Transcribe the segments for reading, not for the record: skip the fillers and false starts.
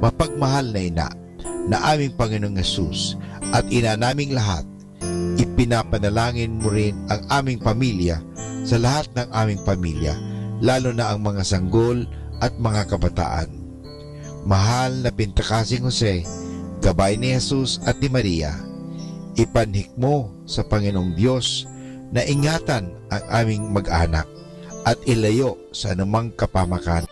Mapagmahal na ina, na aming Panginoong Hesus at ina naming lahat, ipinapanalangin mo rin ang aming pamilya sa lahat ng aming pamilya, lalo na ang mga sanggol at mga kabataan. Mahal na Pintakasing Jose, gabay ni Jesus at ni Maria, ipanhik mo sa Panginoong Diyos na ingatan ang aming mag-anak at ilayo sa anumang kapamakan.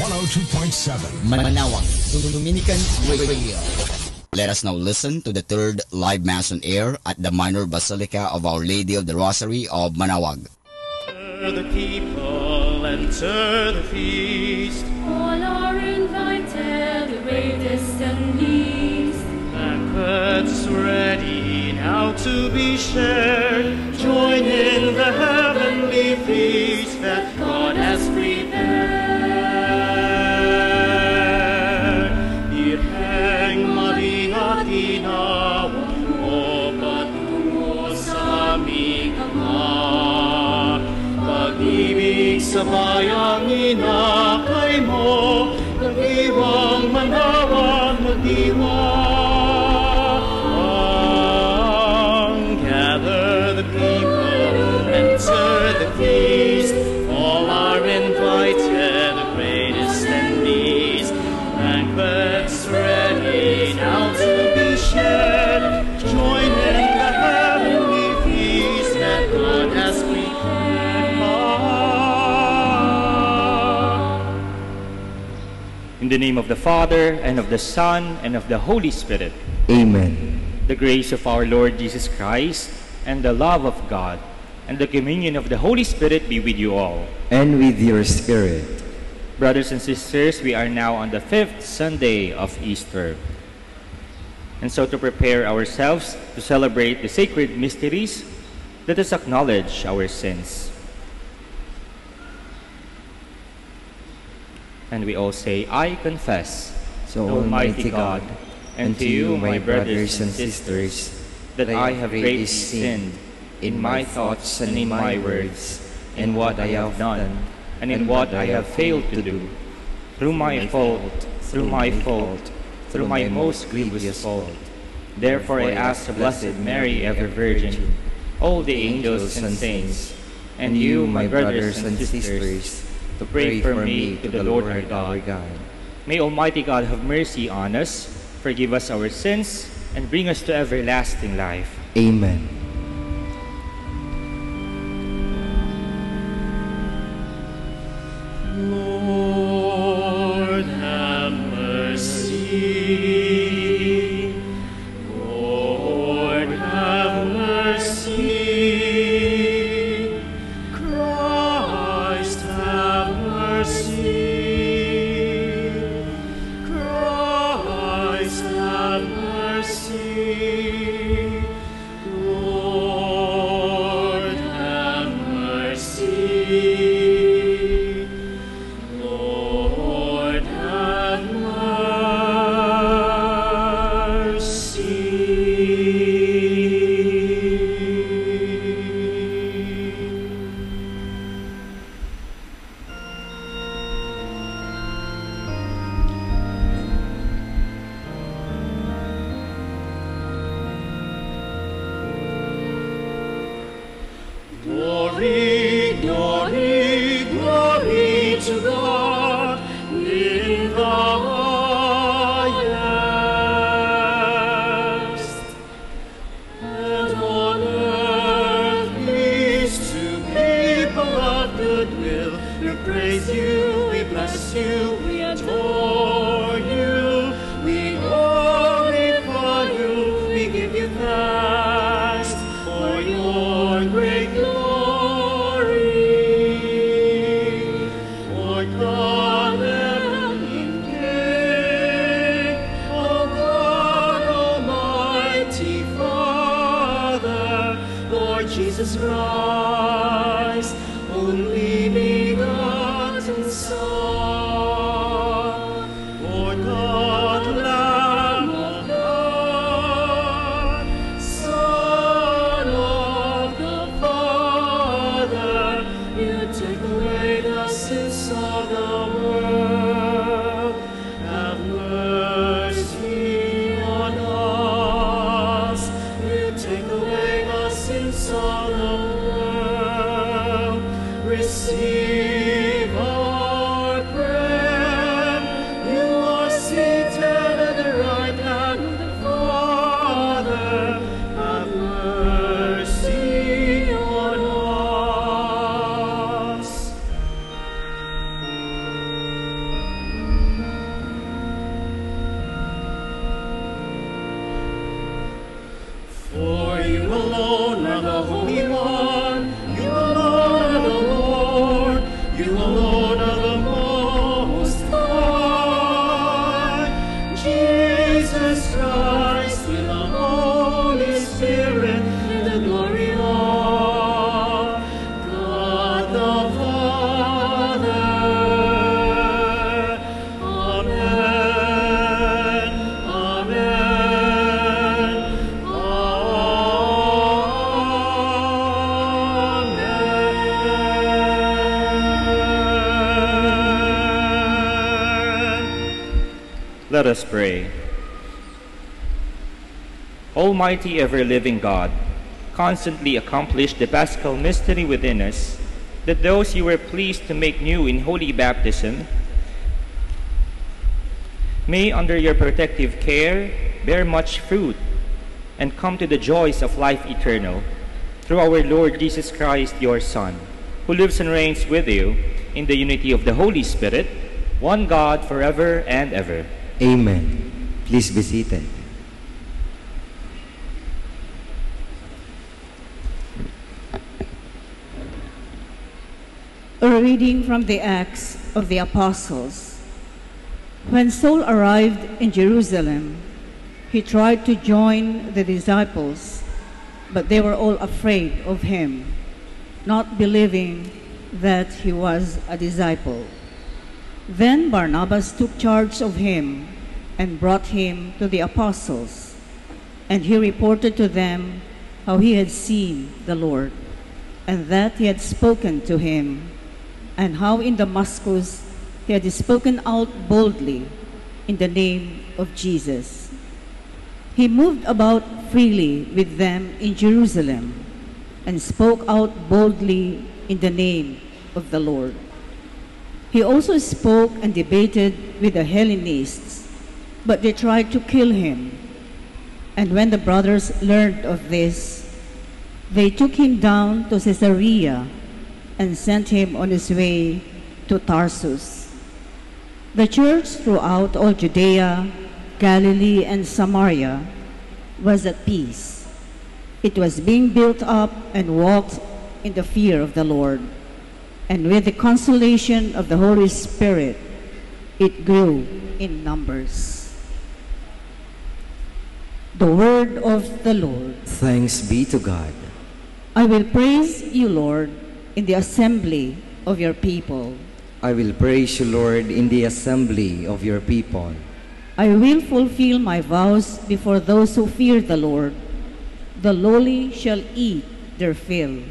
102.7 Manaoag Dominican Radio. Let us now listen to the third live Mass on air at the Minor Basilica of Our Lady of the Rosary of Manaoag. The people enter the feast. All are invited, the greatest and least. Banquets ready now to be shared. Join in the heavenly feast that God has prepared. Irheng Maria tinawag mo patungo sa aming Ama. Pag-ibig sa bayang inakay mo, nag-iwang Manaoag magdiwang. Gather the people, enter the feast. All are invited, the greatest and least. Banquets ready now to be shared. Join in the heavenly feast that God has prepared. In the name of the Father, and of the Son, and of the Holy Spirit. Amen. The grace of our Lord Jesus Christ, and the love of God, and the communion of the Holy Spirit be with you all. And with your spirit. Brothers and sisters, we are now on the 5th Sunday of Easter. And so to prepare ourselves to celebrate the sacred mysteries, let us acknowledge our sins. And we all say, I confess, So, Almighty God, and to you, my brothers and sisters, that I have greatly sinned in my thoughts and in my words, in what I have done, and in what I have failed to do, through my fault, through my most grievous fault. Therefore I ask the Blessed Mary, ever Virgin, all the angels and saints, and you, my brothers and sisters, to pray for me to the Lord our God. May Almighty God have mercy on us, forgive us our sins, and bring us to everlasting life. Amen. Lord, have mercy. Lord, have mercy. Christ, have mercy. Christ, have mercy. Lord, have mercy. Lord, have Glory, glory, glory to God in the highest, and on earth peace to people of good will. We praise you, we bless you, we adore you, we glorify you, we give you thanks for your great glory. Lord God, heavenly King, O God, Almighty Father, Lord Jesus Christ, only begotten Son, Lord God, Lamb of God, Son of the Father, you take away the sins of the world. Let us pray. Almighty ever-living God, constantly accomplish the Paschal mystery within us, that those you were pleased to make new in holy baptism may, under your protective care, bear much fruit and come to the joys of life eternal, through our Lord Jesus Christ, your Son, who lives and reigns with you in the unity of the Holy Spirit, one God, forever and ever. Amen. Please be seated. A reading from the Acts of the Apostles. When Saul arrived in Jerusalem, he tried to join the disciples, but they were all afraid of him, not believing that he was a disciple. Then Barnabas took charge of him and brought him to the apostles, and he reported to them how he had seen the Lord, and that he had spoken to him, and how in Damascus he had spoken out boldly in the name of Jesus. He moved about freely with them in Jerusalem and spoke out boldly in the name of the Lord. He also spoke and debated with the Hellenists, but they tried to kill him. And when the brothers learned of this, they took him down to Caesarea and sent him on his way to Tarsus. The church throughout all Judea, Galilee, and Samaria was at peace. It was being built up and walked in the fear of the Lord, and with the consolation of the Holy Spirit, it grew in numbers. The word of the Lord. Thanks be to God. I will praise you, Lord, in the assembly of your people. I will praise you, Lord, in the assembly of your people. I will fulfill my vows before those who fear the Lord. The lowly shall eat their fill.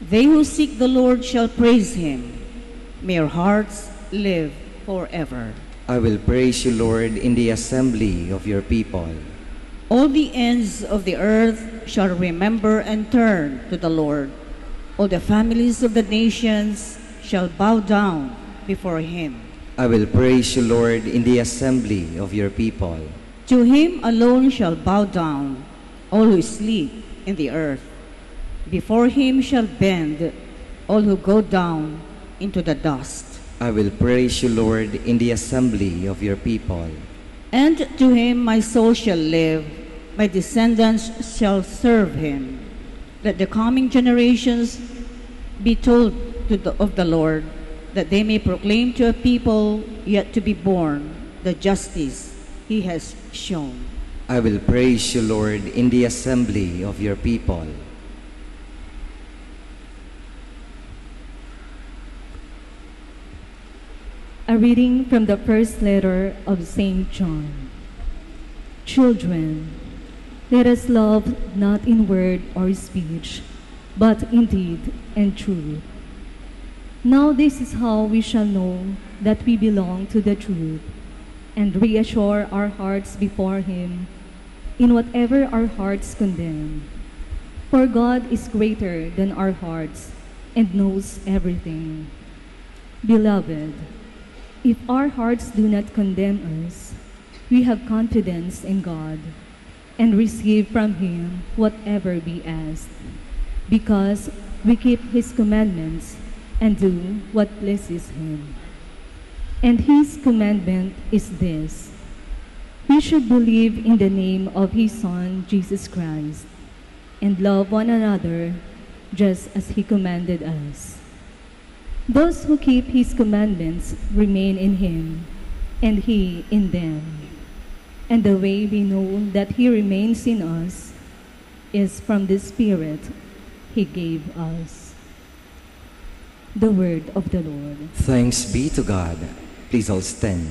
They who seek the Lord shall praise him. May your hearts live forever. I will praise you, Lord, in the assembly of your people. All the ends of the earth shall remember and turn to the Lord. All the families of the nations shall bow down before him. I will praise you, Lord, in the assembly of your people. To him alone shall bow down all who sleep in the earth. Before him shall bend all who go down into the dust. I will praise you, Lord, in the assembly of your people. And to him my soul shall live, my descendants shall serve him. Let the coming generations be told of the Lord, that they may proclaim to a people yet to be born the justice he has shown. I will praise you, Lord, in the assembly of your people. A reading from the first letter of St. John. Children, let us love not in word or speech, but in deed and truth. Now this is how we shall know that we belong to the truth, and reassure our hearts before him in whatever our hearts condemn. For God is greater than our hearts and knows everything. Beloved, if our hearts do not condemn us, we have confidence in God and receive from him whatever we ask, because we keep his commandments and do what pleases him. And his commandment is this: we should believe in the name of his Son, Jesus Christ, and love one another just as he commanded us. Those who keep his commandments remain in him, and he in them. And the way we know that he remains in us is from the Spirit he gave us. The word of the Lord. Thanks be to God. Please all stand.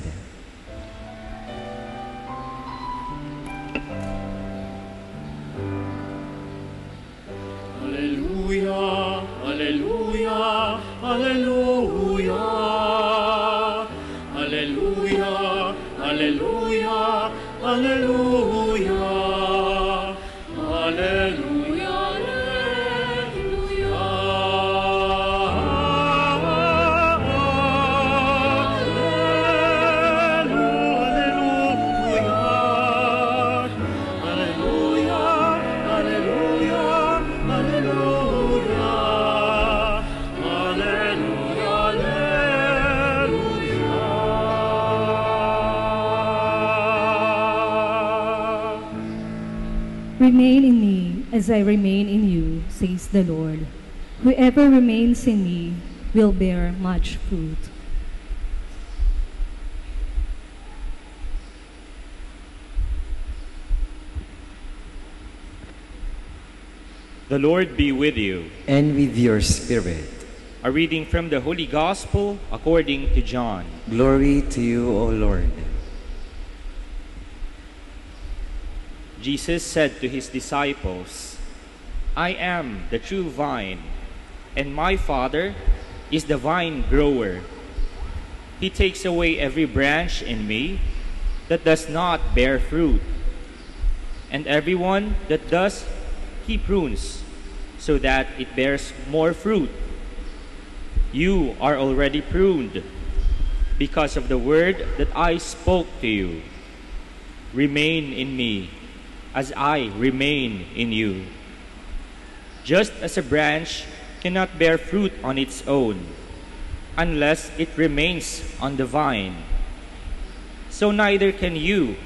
Alleluia, alleluia, alleluia. Alleluia, alleluia. Hallelujah, Hallelujah, Remain in me as I remain in you, says the Lord. Whoever remains in me will bear much fruit. The Lord be with you. And with your spirit. A reading from the Holy Gospel according to John. Glory to you, O Lord. Jesus said to his disciples, I am the true vine, and my Father is the vine grower. He takes away every branch in me that does not bear fruit, and everyone that does, he prunes, so that it bears more fruit. You are already pruned because of the word that I spoke to you. Remain in me, as I remain in you. Just as a branch cannot bear fruit on its own, unless it remains on the vine, so neither can you,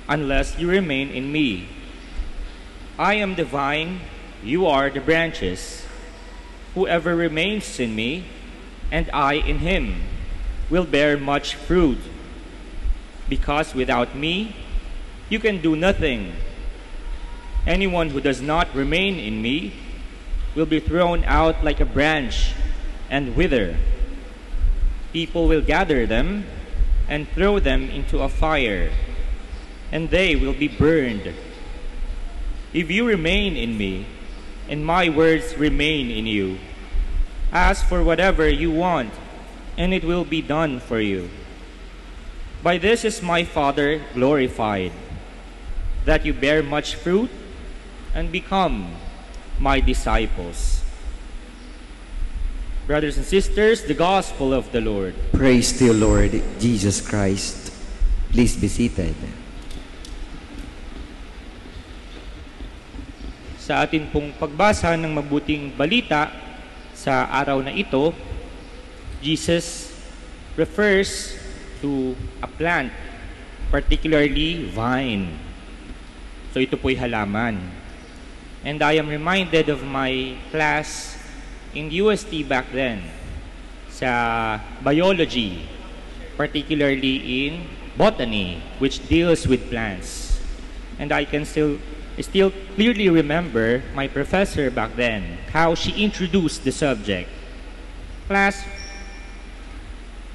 unless you remain in me. I am the vine, you are the branches. Whoever remains in me, and I in him, will bear much fruit, because without me, you can do nothing. Anyone who does not remain in me will be thrown out like a branch and wither. People will gather them and throw them into a fire, and they will be burned. If you remain in me, and my words remain in you, ask for whatever you want, and it will be done for you. By this is my Father glorified, that you bear much fruit and become my disciples. Brothers and sisters, the Gospel of the Lord. Praise to you, Lord Jesus Christ. Please be seated. Sa atin pong pagbasa ng mabuting balita sa araw na ito, Jesus refers to a plant, particularly vine. So ito po'y halaman. And I am reminded of my class in UST back then sa biology, particularly in botany, which deals with plants. And I can still clearly remember my professor back then, how she introduced the subject. Class,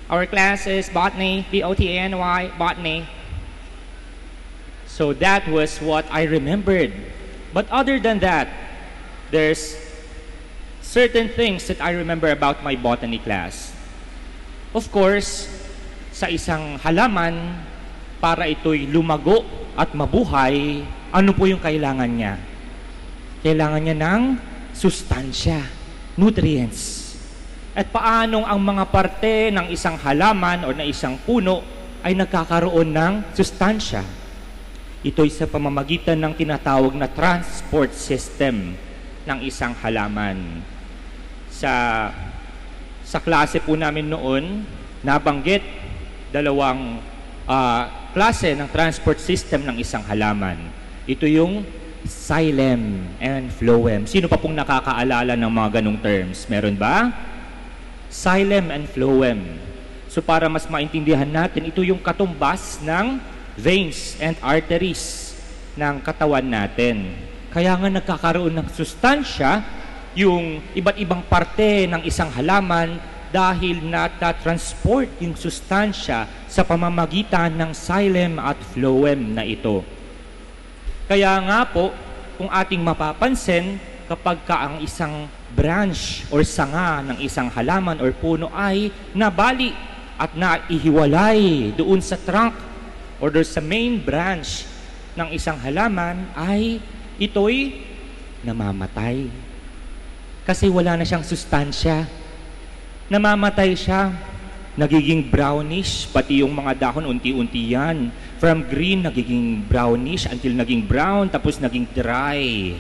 our class is botany, B-O-T-A-N-Y, botany. So that was what I remembered. But other than that, there's certain things that I remember about my botany class. Of course, sa isang halaman, para ito'y lumago at mabuhay, ano po yung kailangan niya? Kailangan niya ng sustansya, nutrients. At paanong ang mga parte ng isang halaman o ng isang puno ay nagkakaroon ng sustansya? Ito'y sa pamamagitan ng tinatawag na transport system ng isang halaman. Sa klase po namin noon, nabanggit dalawang klase ng transport system ng isang halaman. Ito yung xylem and phloem. Sino pa pong nakakaalala ng mga ganong terms? Meron ba? Xylem and phloem. So para mas maintindihan natin, ito yung katumbas ng veins and arteries ng katawan natin. Kaya nga nagkakaroon ng sustansya yung iba't ibang parte ng isang halaman dahil nata-transport yung sustansya sa pamamagitan ng xylem at phloem na ito. Kaya nga po, kung ating mapapansin, kapag ka ang isang branch or sanga ng isang halaman or puno ay nabali at naihiwalay doon sa trunk or doon sa main branch ng isang halaman ay ito'y namamatay. Kasi wala na siyang sustansya. Namamatay siya. Nagiging brownish, pati yung mga dahon unti-unti yan. From green, nagiging brownish until naging brown, tapos naging dry.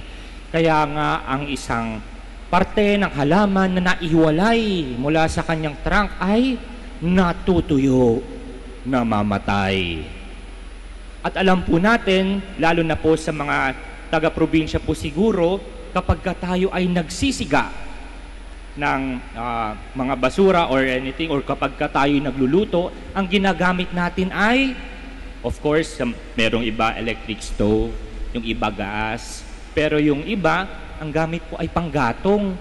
Kaya nga ang isang parte ng halaman na naihiwalay mula sa kanyang trunk ay natutuyo, namamatay. At alam po natin, lalo na po sa mga taga-probinsya po siguro, kapag tayo ay nagsisiga ng mga basura or anything, or kapag tayo nagluluto, ang ginagamit natin ay, of course, merong iba electric stove, yung iba gas, pero yung iba, ang gamit po ay panggatong.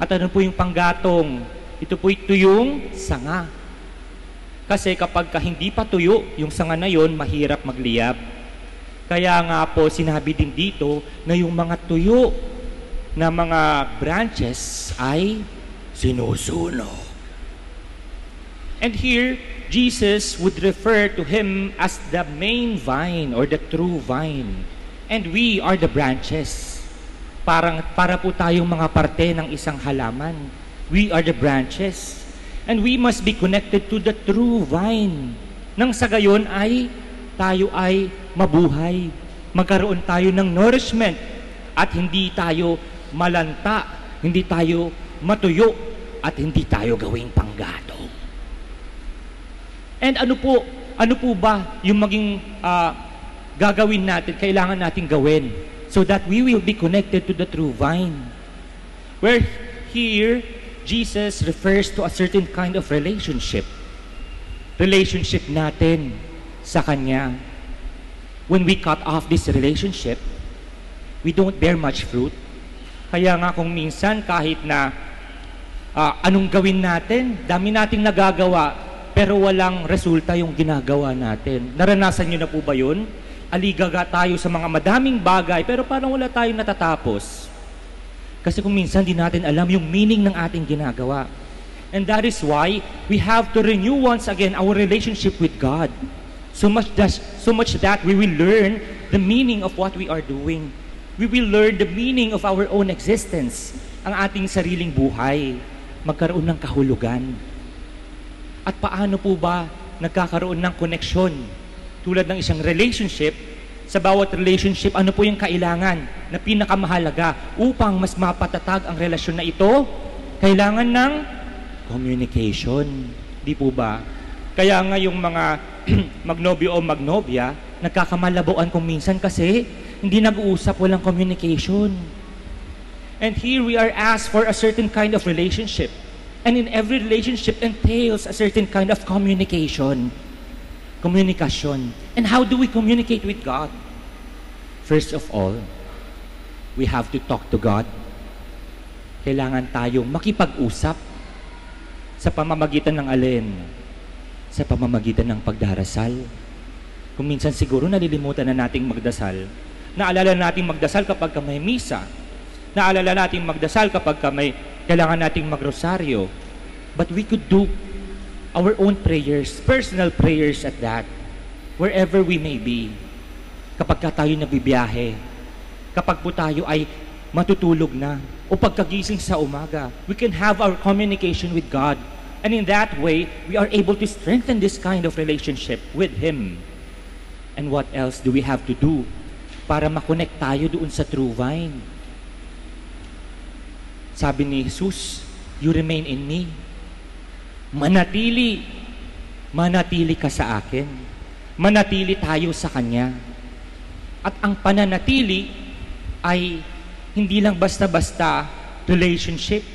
At ano po yung panggatong? Ito po tuyong sanga. Kasi kapag hindi pa tuyo, yung sanga na yon, mahirap magliyab. Kaya nga po sinabi din dito na yung mga tuyo na mga branches ay sinusuno. And here, Jesus would refer to him as the main vine or the true vine. And we are the branches. Para po tayong mga parte ng isang halaman. We are the branches. And we must be connected to the true vine. Nang sa gayon ay tayo ay mabuhay. Magkaroon tayo ng nourishment at hindi tayo malanta, hindi tayo matuyo at hindi tayo gawing panggatong. And ano po ba yung maging gagawin natin, kailangan natin gawin so that we will be connected to the true vine? Where here Jesus refers to a certain kind of relationship. Relationship natin sa Kanya. When we cut off this relationship, we don't bear much fruit. Kaya nga kung minsan kahit na anong gawin natin, dami nating nagagawa, pero walang resulta yung ginagawa natin. Naranasan nyo na po ba yun? Aligaga tayo sa mga madaming bagay, pero parang wala tayong natatapos. Kasi kung minsan di natin alam yung meaning ng ating ginagawa. And that is why we have to renew once again our relationship with God. So much that we will learn the meaning of what we are doing. We will learn the meaning of our own existence. Ang ating sariling buhay. Magkaroon ng kahulugan. At paano po ba nagkakaroon ng koneksyon? Tulad ng isang relationship, sa bawat relationship, ano po yung kailangan na pinakamahalaga upang mas mapatatag ang relasyon na ito? Kailangan ng communication. Di po ba? Kaya nga yung mga magnobyo o magnobya, nagkakamalabuan kung minsan kasi hindi nag-uusap, walang communication. And here we are asked for a certain kind of relationship. And in every relationship entails a certain kind of communication. Communication. And how do we communicate with God? First of all, we have to talk to God. Kailangan tayong makipag-usap sa pamamagitan ng alin? Sa pamamagitan ng pagdarasal. Kung minsan siguro nalilimutan na nating magdasal. Naalala nating magdasal kapag may misa. Naalala nating magdasal kapag kailangan nating magrosaryo. But we could do our own prayers, personal prayers at that, wherever we may be. Kapag tayo nagbibiyahe, kapag po tayo ay matutulog na, o pagkagising sa umaga, we can have our communication with God. And in that way, we are able to strengthen this kind of relationship with Him. And what else do we have to do para makonect tayo doon sa true vine? Sabi ni Jesus, you remain in me. Manatili ka sa akin. Manatili tayo sa Kanya. At ang pananatili ay hindi lang basta-basta relationship.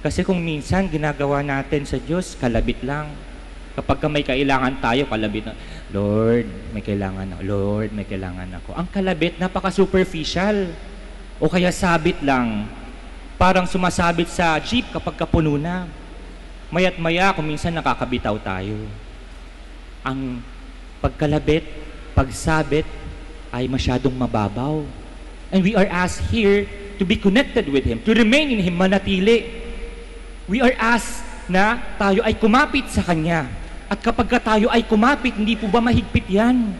Kasi kung minsan ginagawa natin sa Diyos, kalabit lang. Kapag may kailangan tayo, kalabit na, Lord, may kailangan ako. Lord, may kailangan ako. Ang kalabit, napaka-superficial. O kaya sabit lang. Parang sumasabit sa jeep kapag kapuno na. Maya't maya, kung minsan nakakabitaw tayo. Ang pagkalabit, pagsabit, ay masyadong mababaw. And we are asked here to be connected with Him, to remain in Him, manatili. We are asked na tayo ay kumapit sa Kanya. At kapag tayo ay kumapit, hindi po ba mahigpit yan?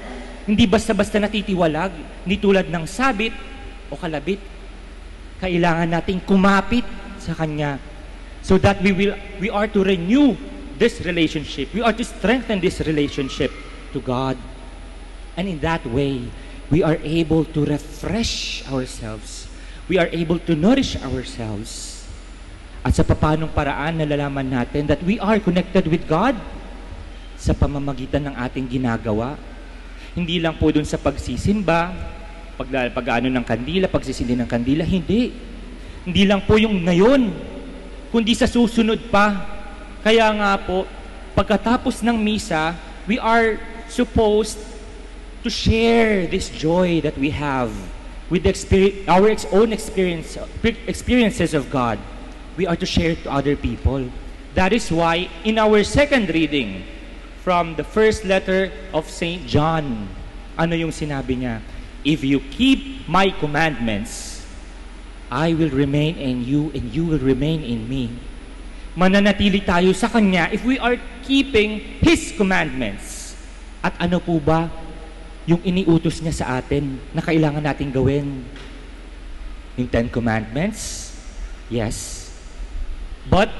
Hindi basta-basta natitiwalag, hindi tulad ng sabit o kalabit. Kailangan nating kumapit sa Kanya so that we are to renew this relationship. We are to strengthen this relationship to God. And in that way, we are able to refresh ourselves. We are able to nourish ourselves. At sa papanong paraan, nalalaman natin that we are connected with God sa pamamagitan ng ating ginagawa. Hindi lang po dun sa pagsisimba, pag-ano ng kandila, pagsisindi ng kandila, hindi. Hindi lang po yung ngayon, kundi sa susunod pa. Kaya nga po, pagkatapos ng misa, we are supposed to share this joy that we have with our own experiences of God. We are to share it to other people. That is why, in our second reading, from the first letter of St. John, ano yung sinabi niya? If you keep my commandments, I will remain in you and you will remain in me. Mananatili tayo sa Kanya if we are keeping His commandments. At ano po ba yung iniutos niya sa atin na kailangan nating gawin? Yung 10 Commandments? Yes. But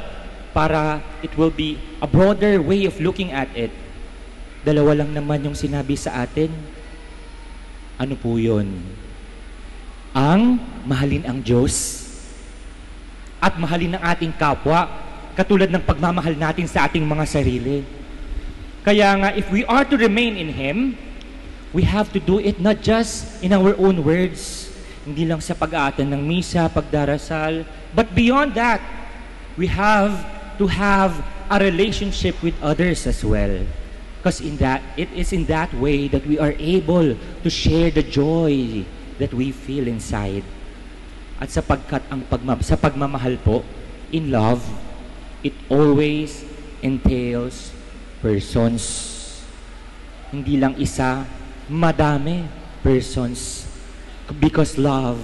para it will be a broader way of looking at it, dalawa lang naman yung sinabi sa atin. Ano po yun? Ang mahalin ang Diyos at mahalin ang ating kapwa, katulad ng pagmamahal natin sa ating mga sarili. Kaya nga, if we are to remain in Him, we have to do it not just in our own words, hindi lang sa pag-aaten ng misa, pagdarasal, but beyond that, we have to have a relationship with others as well. Because it is in that way that we are able to share the joy that we feel inside. At sapagkat sa pagmamahal po, in love, it always entails persons. Hindi lang isa, madami persons. Because love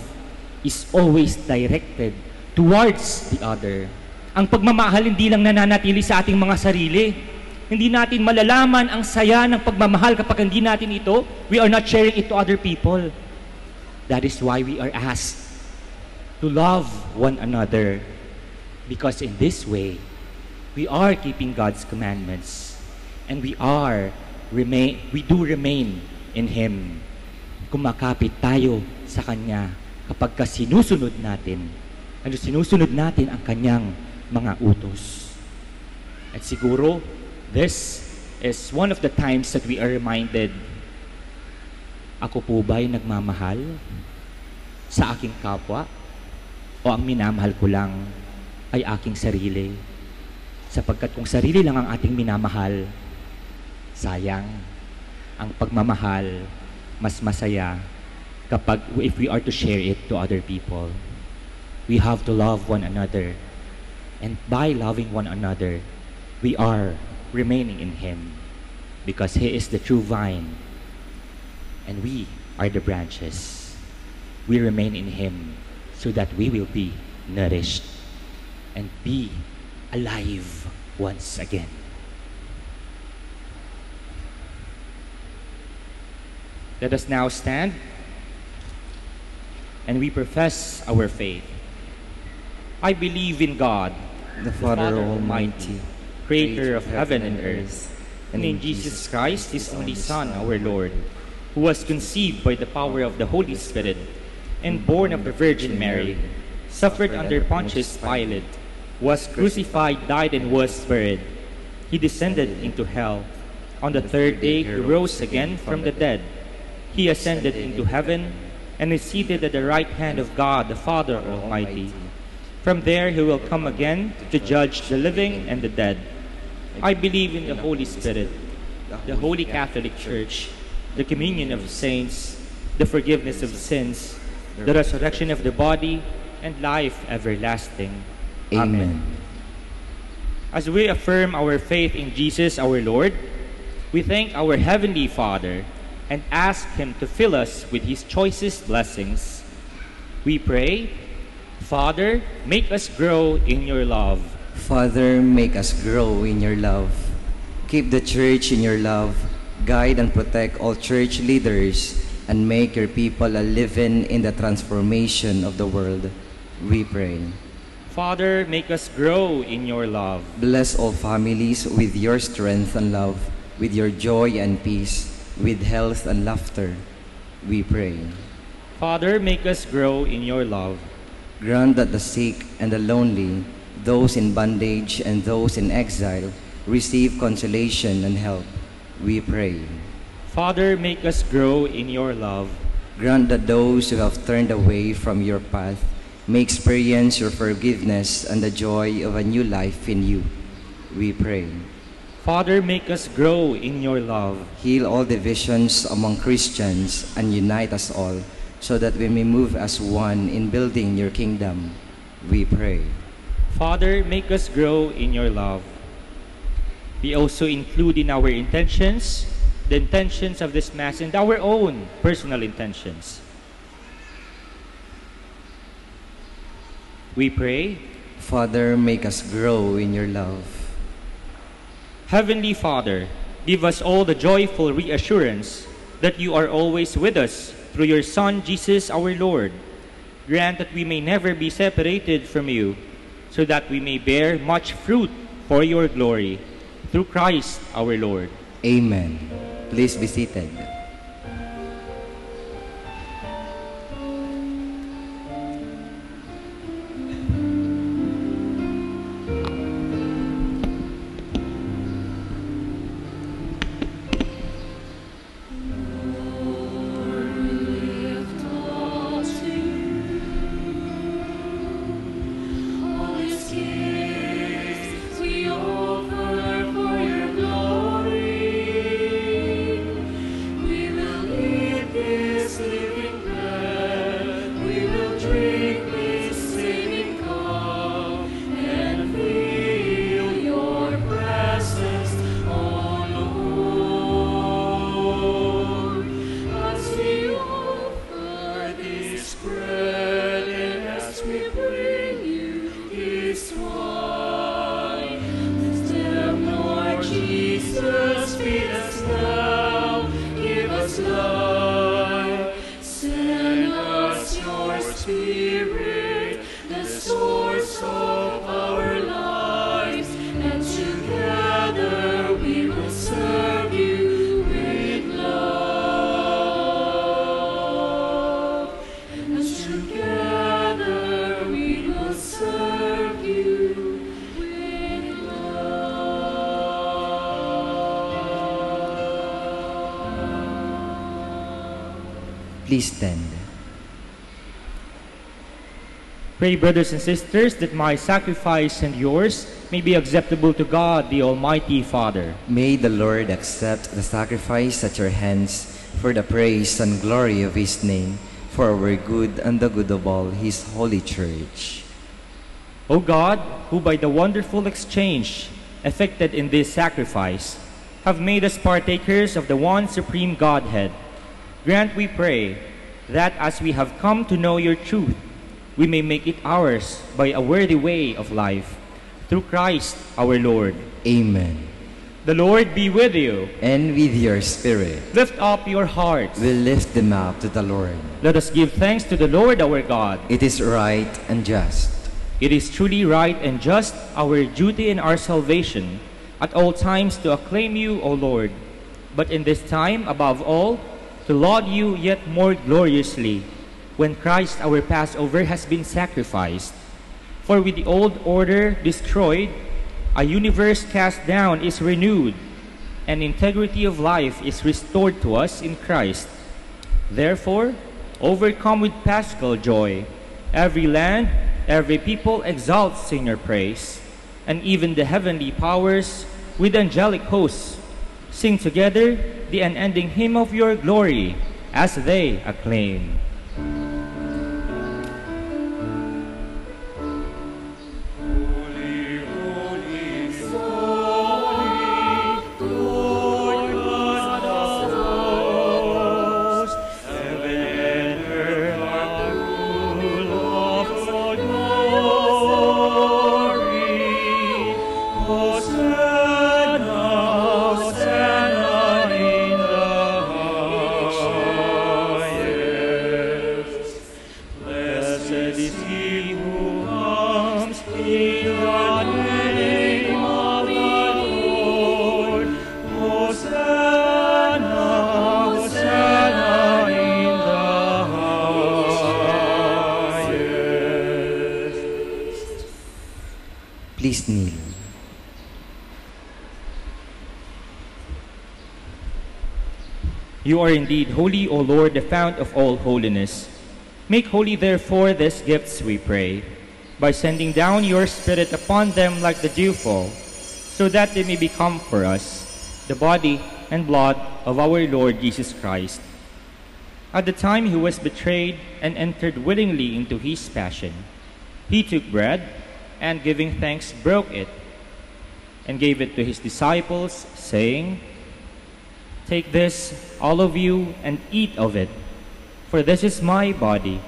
is always directed towards the other. Ang pagmamahal hindi lang nananatili sa ating mga sarili. Hindi natin malalaman ang saya ng pagmamahal kapag hindi natin ito, we are not sharing it to other people. That is why we are asked to love one another. Because in this way, we are keeping God's commandments. And we do remain in Him. Kumakapit tayo sa Kanya kapag sinusunod natin ang Kanyang mga utos. At siguro, this is one of the times that we are reminded, ako po ba'y nagmamahal sa aking kapwa? O ang minamahal ko lang ay aking sarili? Sapagkat kung sarili lang ang ating minamahal, sayang. Ang pagmamahal, mas masaya kapag if we are to share it to other people. We have to love one another. And by loving one another, we are remaining in Him. Because He is the true vine. And we are the branches. We remain in Him so that we will be nourished and be alive once again. Let us now stand and we profess our faith. I believe in God, the Father Almighty, creator of heaven and earth, and in Jesus Christ, His only Son, our Lord, who was conceived by the power of the Holy Spirit and born of the Virgin Mary, suffered under Pontius Pilate, was crucified, died, and was buried. He descended into hell. On the third day, He rose again from the dead. He ascended into heaven and is seated at the right hand of God, the Father Almighty. From there, He will come again to judge the living and the dead. I believe in the Holy Spirit, the Holy Catholic Church, the communion of saints, the forgiveness of sins, the resurrection of the body, and life everlasting. Amen. As we affirm our faith in Jesus our Lord, we thank our Heavenly Father and ask Him to fill us with His choicest blessings. We pray, Father, make us grow in your love. Father, make us grow in your love. Keep the church in your love, guide and protect all church leaders, and make your people a living in the transformation of the world. We pray. Father, make us grow in your love. Bless all families with your strength and love, with your joy and peace, with health and laughter. We pray. Father, make us grow in your love. Grant that the sick and the lonely, those in bondage and those in exile, receive consolation and help. We pray. Father, make us grow in your love. Grant that those who have turned away from your path may experience your forgiveness and the joy of a new life in you. We pray. Father, make us grow in your love. Heal all divisions among Christians and unite us all, so that we may move as one in building your kingdom. We pray. Father, make us grow in your love. We also include in our intentions the intentions of this Mass and our own personal intentions. We pray. Father, make us grow in your love. Heavenly Father, give us all the joyful reassurance that you are always with us through your Son, Jesus our Lord. Grant that we may never be separated from you, so that we may bear much fruit for your glory. Through Christ our Lord. Amen. Please be seated. Please stand. Pray, brothers and sisters, that my sacrifice and yours may be acceptable to God, the Almighty Father. May the Lord accept the sacrifice at your hands for the praise and glory of his name, for our good and the good of all his holy church. O God, who by the wonderful exchange effected in this sacrifice have made us partakers of the one supreme Godhead, grant, we pray, that as we have come to know your truth, we may make it ours by a worthy way of life. Through Christ our Lord. Amen. The Lord be with you. And with your spirit. Lift up your hearts. We lift them up to the Lord. Let us give thanks to the Lord our God. It is right and just. It is truly right and just, our duty and our salvation, at all times to acclaim you, O Lord, but in this time, above all, to laud you yet more gloriously, when Christ our Passover has been sacrificed. For with the old order destroyed, a universe cast down is renewed, and integrity of life is restored to us in Christ. Therefore, overcome with paschal joy, every land, every people exalts in your praise, and even the heavenly powers with angelic hosts sing together the unending hymn of your glory as they acclaim. Hosanna You are indeed holy, O Lord, the fount of all holiness. Make holy, therefore, these gifts, we pray, by sending down your Spirit upon them like the dewfall, so that they may become for us the body and blood of our Lord Jesus Christ. At the time he was betrayed and entered willingly into his passion, he took bread and, giving thanks, broke it and gave it to his disciples, saying, "Take this, all of you, and eat of it, for this is my body,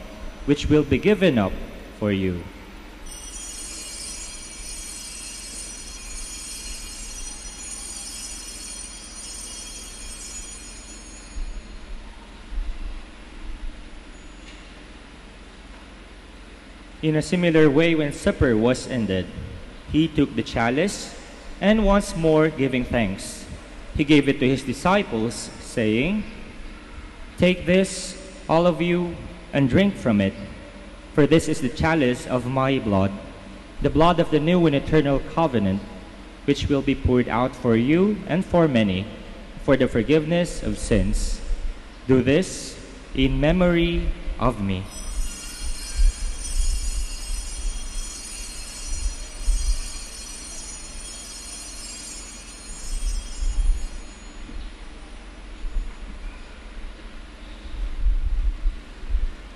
which will be given up for you." In a similar way, when supper was ended, he took the chalice, and once more giving thanks, he gave it to his disciples, saying, "Take this, all of you, and drink from it, for this is the chalice of my blood, the blood of the new and eternal covenant, which will be poured out for you and for many, for the forgiveness of sins. Do this in memory of me."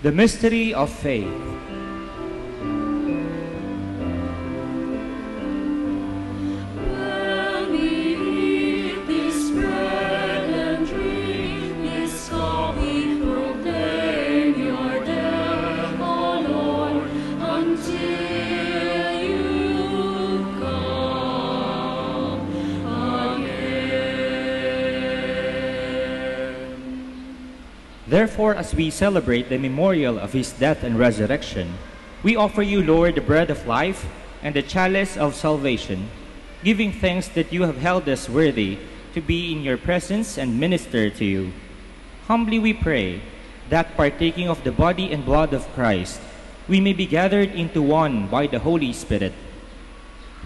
The mystery of faith. When we eat this bread and drink this cup, we proclaim your death, O Lord, until you come again. Therefore, as we celebrate the memorial of his death and resurrection, we offer you, Lord, the bread of life and the chalice of salvation, giving thanks that you have held us worthy to be in your presence and minister to you. Humbly we pray that, partaking of the body and blood of Christ, we may be gathered into one by the Holy Spirit.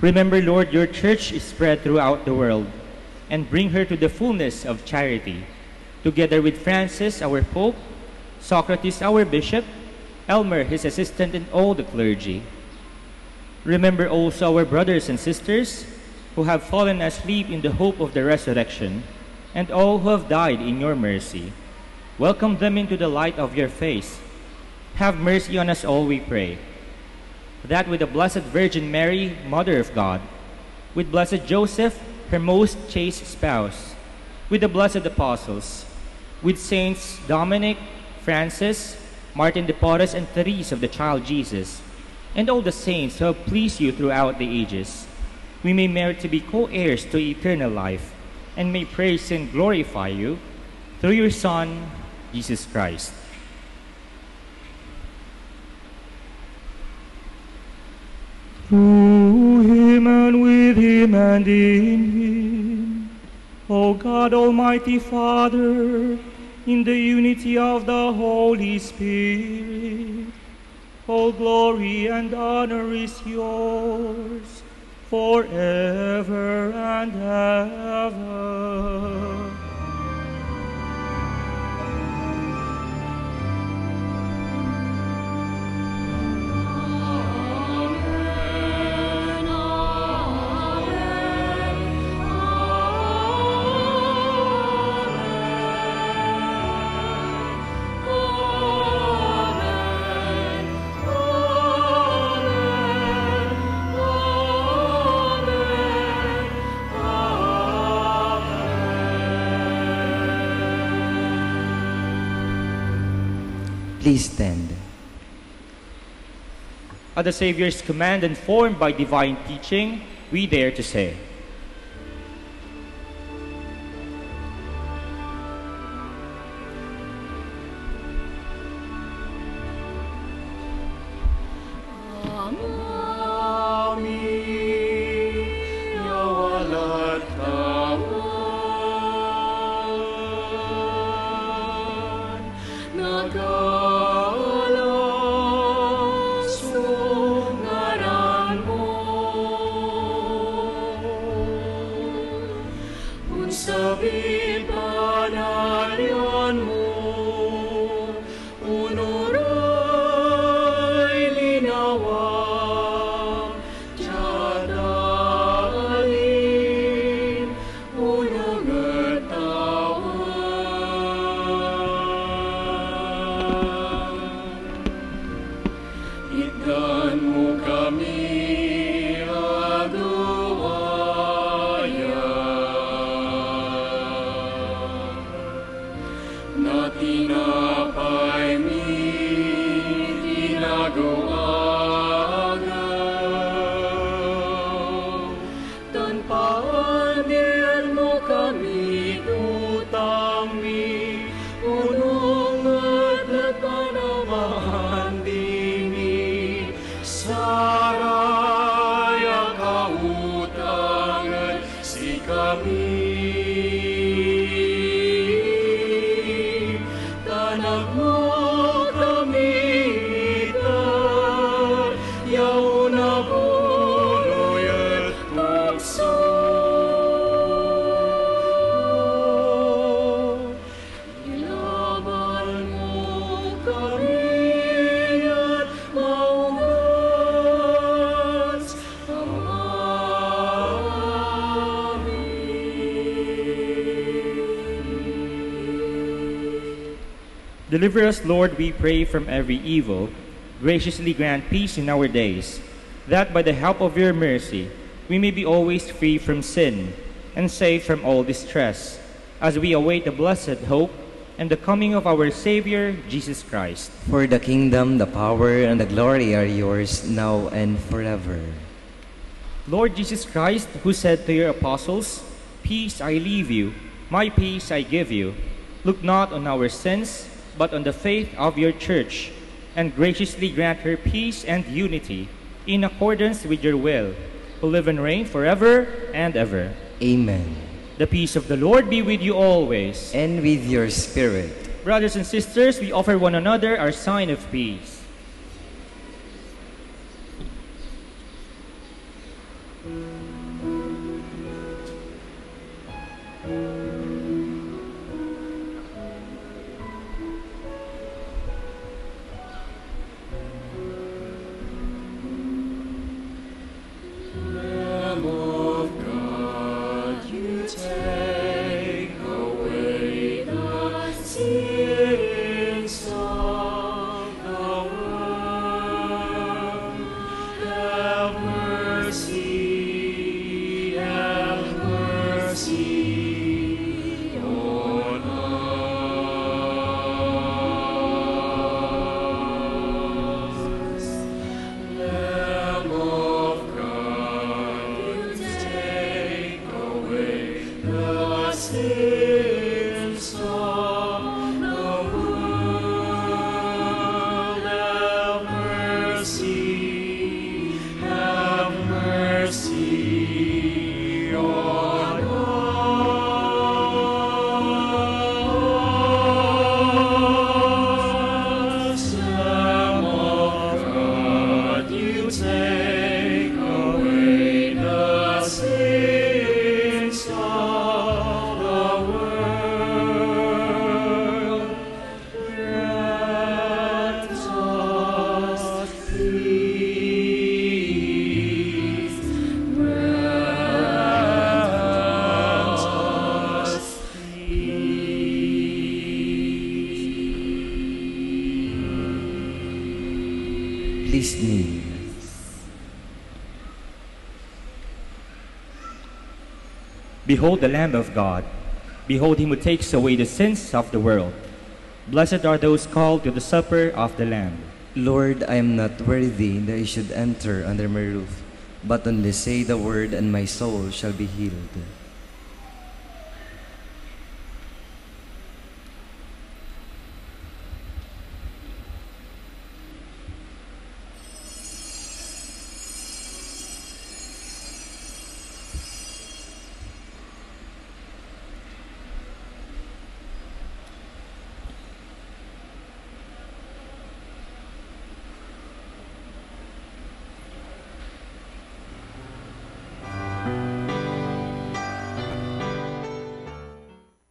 Remember, Lord, your church is spread throughout the world, and bring her to the fullness of charity, together with Francis, our Pope, Socrates, our Bishop, Elmer, his assistant, and all the clergy. Remember also our brothers and sisters who have fallen asleep in the hope of the resurrection, and all who have died in your mercy. Welcome them into the light of your face. Have mercy on us all, we pray, that with the Blessed Virgin Mary, Mother of God, with Blessed Joseph, her most chaste spouse, with the blessed apostles, with Saints Dominic, Francis, Martin de Porres, and Therese of the Child Jesus, and all the saints who have pleased you throughout the ages, we may merit to be co-heirs to eternal life, and may praise and glorify you through your Son, Jesus Christ. Through him and with him and in him, O God, Almighty Father, in the unity of the Holy Spirit, all glory and honor is yours forever and ever. Please stand. At the Savior's command and formed by divine teaching, we dare to say, Sabi banal Higdan mo, unuray linawang, tiyadalin, unungatawan. Higdan mo kami, na tinapay mi ginagaagaw. Tanpaan diyan mo kami utang mi, unong at panamaan dimi, saraya kautangan si kami. Deliver us, Lord, we pray, from every evil. Graciously grant peace in our days, that by the help of your mercy we may be always free from sin and safe from all distress, as we await the blessed hope and the coming of our Savior, Jesus Christ. For the kingdom, the power, and the glory are yours, now and forever. Lord Jesus Christ, who said to your apostles, "Peace I leave you, my peace I give you," look not on our sins, but on the faith of your church, and graciously grant her peace and unity in accordance with your will, who live and reign forever and ever. Amen. The peace of the Lord be with you always. And with your spirit. Brothers and sisters, we offer one another our sign of peace. Please kneel. Behold the Lamb of God. Behold him who takes away the sins of the world. Blessed are those called to the supper of the Lamb. Lord, I am not worthy that you should enter under my roof, but only say the word and my soul shall be healed.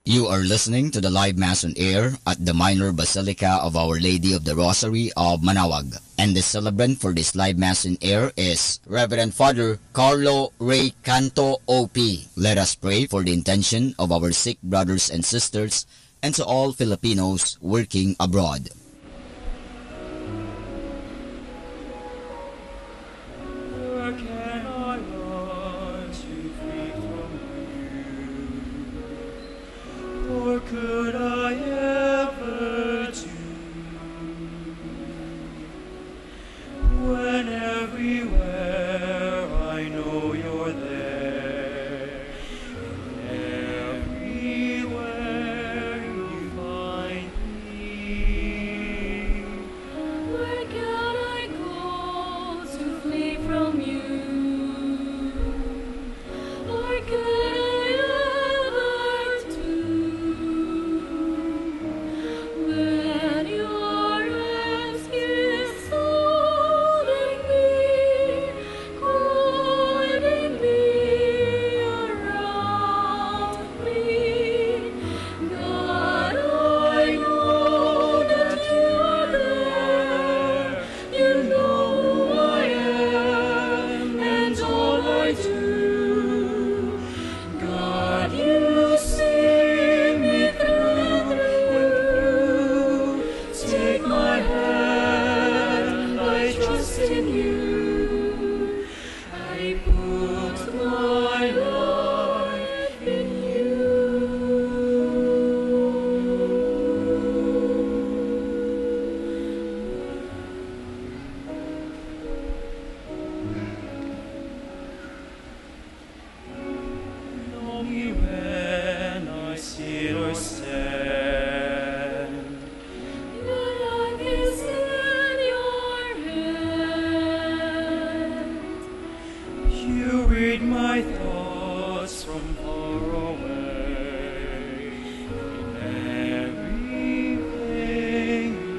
You are listening to the live Mass on air at the Minor Basilica of Our Lady of the Rosary of Manaoag. And the celebrant for this live Mass on air is Reverend Father Carlo Ray Canto OP. Let us pray for the intention of our sick brothers and sisters and to all Filipinos working abroad. Where can I run to flee from you? Or could I ever do when everywhere I know you're there, and everywhere you find me? Where can I go to flee from you? Or could I ever do when your rescue holding me, guiding me around me? God, I know that you're there. You know who I am and all I do. God, you see me through and through. Take my hand, I trust in you. I put my life in you. Know me when I sit or stand. My life is in your hand. You read my thoughts from far away. In everything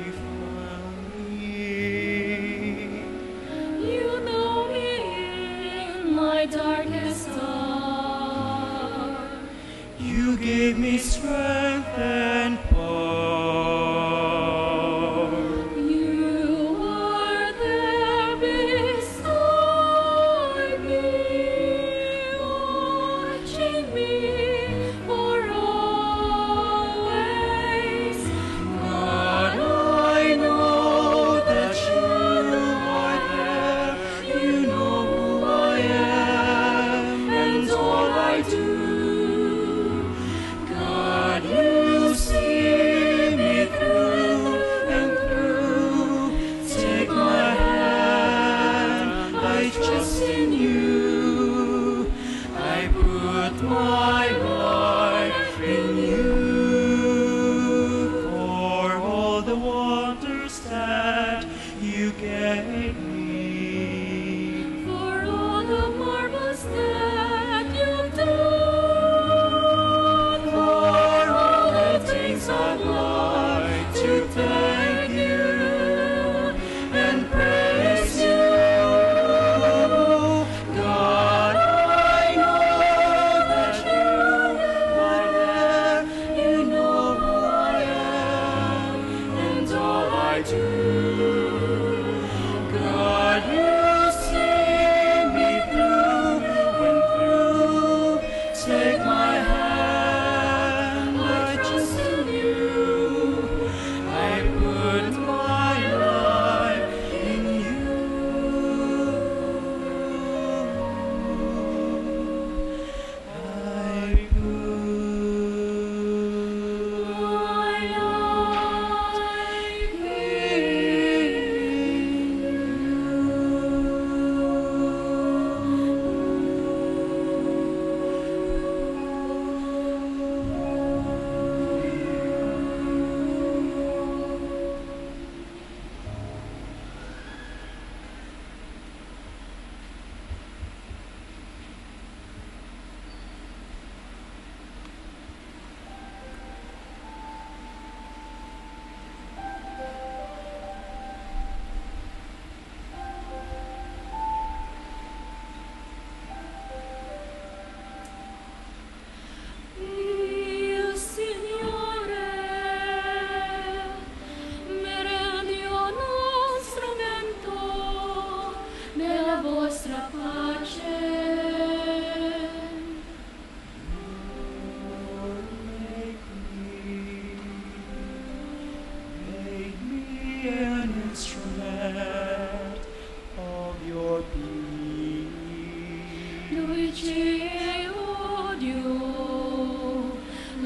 you found me. You know me in my darkest hour. You gave me strength and power. You are there beside me, watching me for always. God, I know that you are there. You know who I am and all I do. God, you see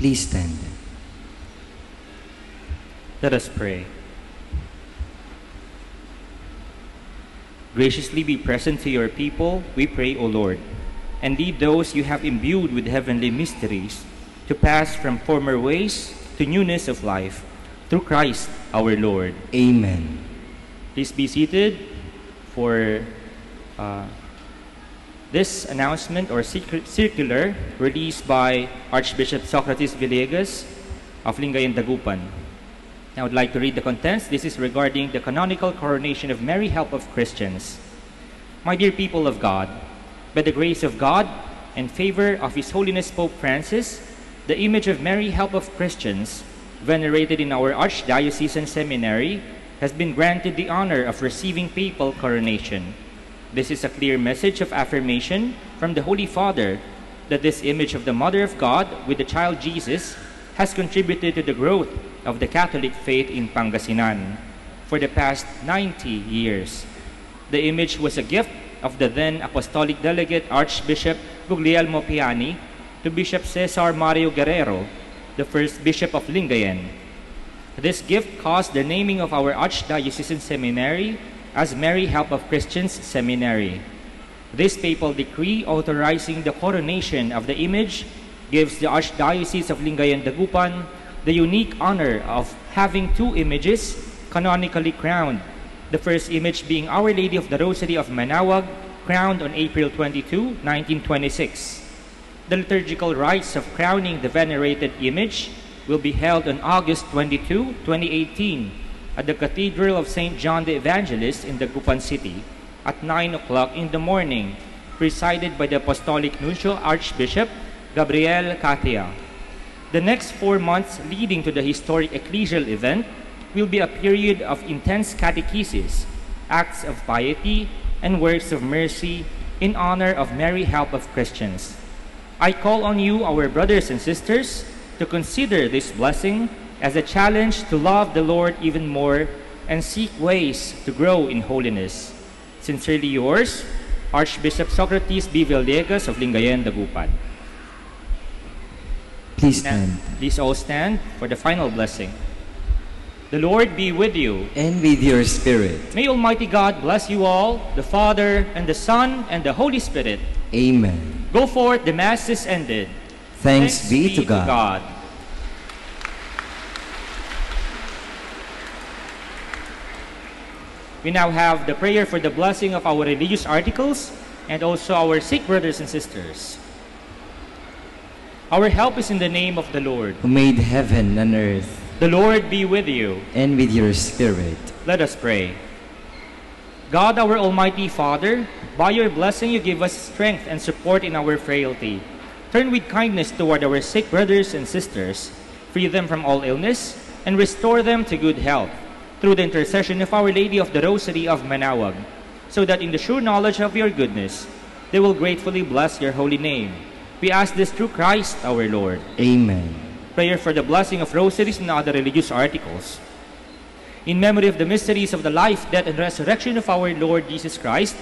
Please stand. Let us pray. Graciously be present to your people, we pray, O Lord, and lead those you have imbued with heavenly mysteries to pass from former ways to newness of life, through Christ our Lord. Amen. Please be seated for this announcement or circular released by Archbishop Socrates Villegas of Lingayen, Dagupan. I would like to read the contents. This is regarding the canonical coronation of Mary, Help of Christians. My dear people of God, by the grace of God and favor of His Holiness Pope Francis, the image of Mary, Help of Christians, venerated in our Archdiocesan Seminary, has been granted the honor of receiving papal coronation. This is a clear message of affirmation from the Holy Father that this image of the Mother of God with the child Jesus has contributed to the growth of the Catholic faith in Pangasinan for the past 90 years. The image was a gift of the then Apostolic Delegate Archbishop Guglielmo Piani to Bishop Cesar Mario Guerrero, the first Bishop of Lingayen. This gift caused the naming of our Archdiocesan Seminary as Mary, Help of Christians Seminary. This papal decree authorizing the coronation of the image gives the Archdiocese of Lingayen Dagupan the unique honor of having two images canonically crowned. The first image being Our Lady of the Rosary of Manaoag, crowned on April 22, 1926. The liturgical rites of crowning the venerated image will be held on August 22, 2018 at the Cathedral of St. John the Evangelist in Dagupan City at 9 o'clock in the morning, presided by the Apostolic Nuncio Archbishop Gabriel Catia. The next 4 months leading to the historic ecclesial event will be a period of intense catechesis, acts of piety, and works of mercy in honor of Mary, Help of Christians. I call on you, our brothers and sisters, to consider this blessing as a challenge to love the Lord even more and seek ways to grow in holiness. Sincerely yours, Archbishop Socrates B. Villegas of Lingayen, Dagupan. Please stand. Please all stand for the final blessing. The Lord be with you. And with your spirit. May Almighty God bless you all, the Father, and the Son, and the Holy Spirit. Amen. Go forth, the Mass is ended. Thanks be to God. We now have the prayer for the blessing of our religious articles and also our sick brothers and sisters. Our help is in the name of the Lord, who made heaven and earth. The Lord be with you. And with your spirit. Let us pray. God, our Almighty Father, by your blessing you give us strength and support in our frailty. Turn with kindness toward our sick brothers and sisters, free them from all illness, and restore them to good health, through the intercession of Our Lady of the Rosary of Manaoag, so that in the sure knowledge of your goodness, they will gratefully bless your holy name. We ask this through Christ our Lord. Amen. Prayer for the blessing of rosaries and other religious articles. In memory of the mysteries of the life, death, and resurrection of our Lord Jesus Christ,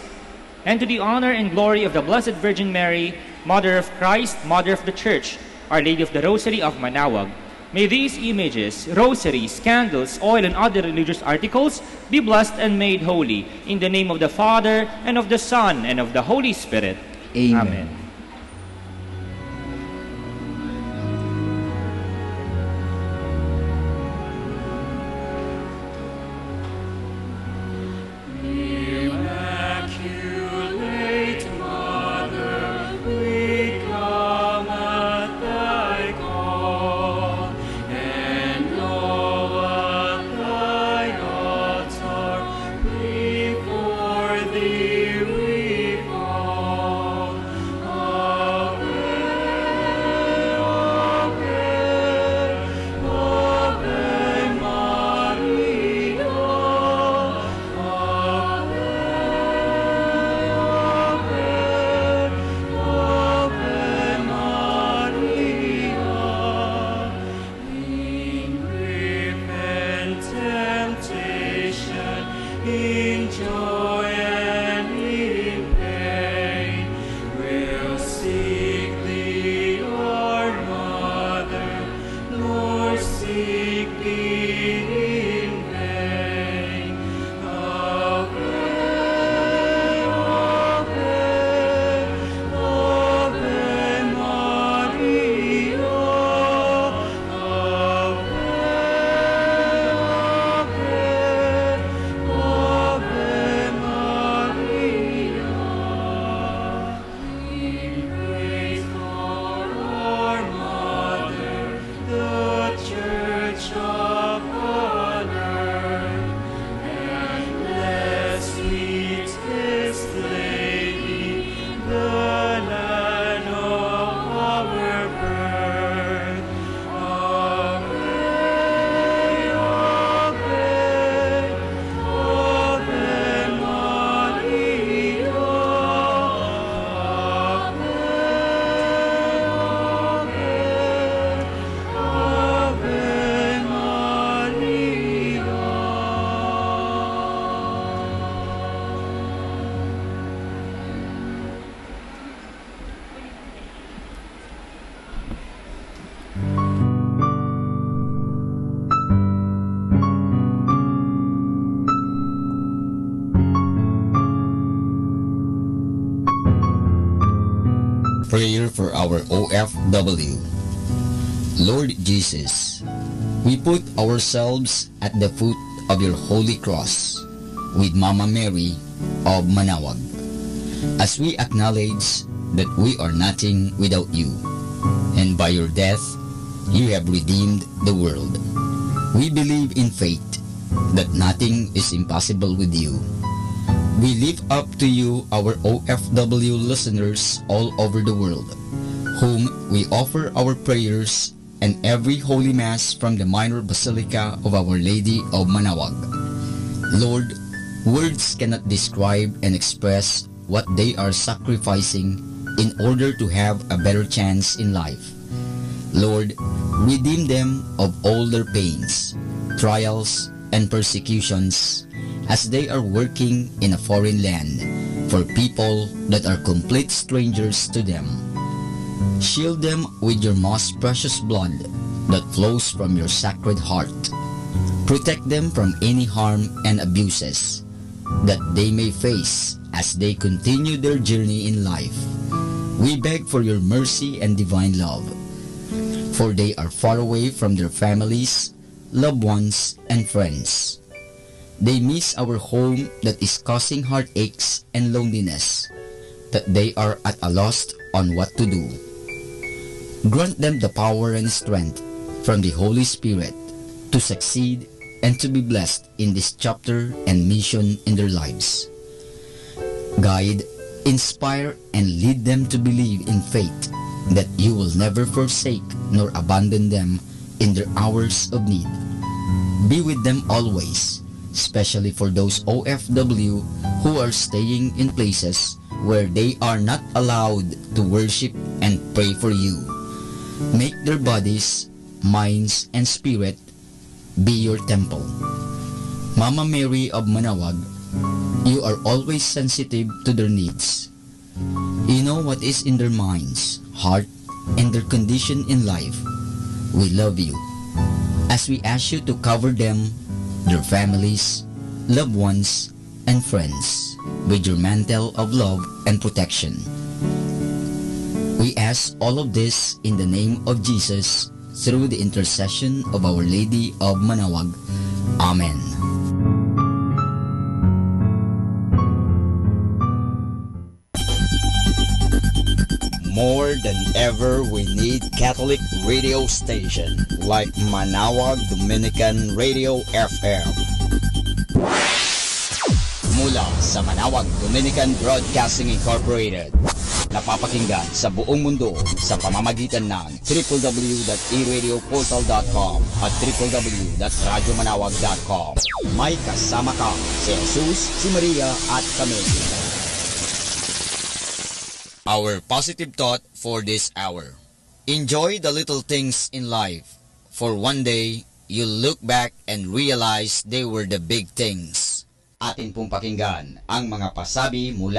and to the honor and glory of the Blessed Virgin Mary, Mother of Christ, Mother of the Church, Our Lady of the Rosary of Manaoag, may these images, rosaries, candles, oil, and other religious articles be blessed and made holy, in the name of the Father, and of the Son, and of the Holy Spirit. Amen. Amen. Immaculate Mother, we come at thy call, and know at thy altar before thee we fall. for our OFW. Lord Jesus, we put ourselves at the foot of your holy cross with Mama Mary of Manaoag, as we acknowledge that we are nothing without you, and by your death, you have redeemed the world. We believe in faith that nothing is impossible with you. We lift up to you our OFW listeners all over the world, whom we offer our prayers and every Holy Mass from the Minor Basilica of Our Lady of Manaoag. Lord, words cannot describe and express what they are sacrificing in order to have a better chance in life. Lord, redeem them of all their pains, trials, and persecutions as they are working in a foreign land for people that are complete strangers to them. Shield them with your most precious blood that flows from your sacred heart. Protect them from any harm and abuses that they may face as they continue their journey in life. We beg for your mercy and divine love, for they are far away from their families, loved ones, and friends. They miss our home that is causing heartaches and loneliness, that they are at a loss on what to do. Grant them the power and strength from the Holy Spirit to succeed and to be blessed in this chapter and mission in their lives. Guide, inspire, and lead them to believe in faith that you will never forsake nor abandon them in their hours of need. Be with them always, especially for those OFW who are staying in places where they are not allowed to worship and pray for you. Make their bodies, minds, and spirit be your temple. Mama Mary of Manaoag, you are always sensitive to their needs. You know what is in their minds, heart, and their condition in life. We love you, as we ask you to cover them, their families, loved ones, and friends with your mantle of love and protection. We ask all of this in the name of Jesus, through the intercession of Our Lady of Manaoag. Amen. More than ever, we need Catholic radio station like Manaoag Dominican Radio FM. Mula sa Manaoag Dominican Broadcasting Incorporated, napapakinggan sa buong mundo sa pamamagitan ng www.eradioportal.com at www.radyomanawag.com. May kasama ka si Jesus, si Maria at kami. Our positive thought for this hour: enjoy the little things in life, for one day you'll look back and realize they were the big things. Atin pong pakinggan ang mga pasabi mula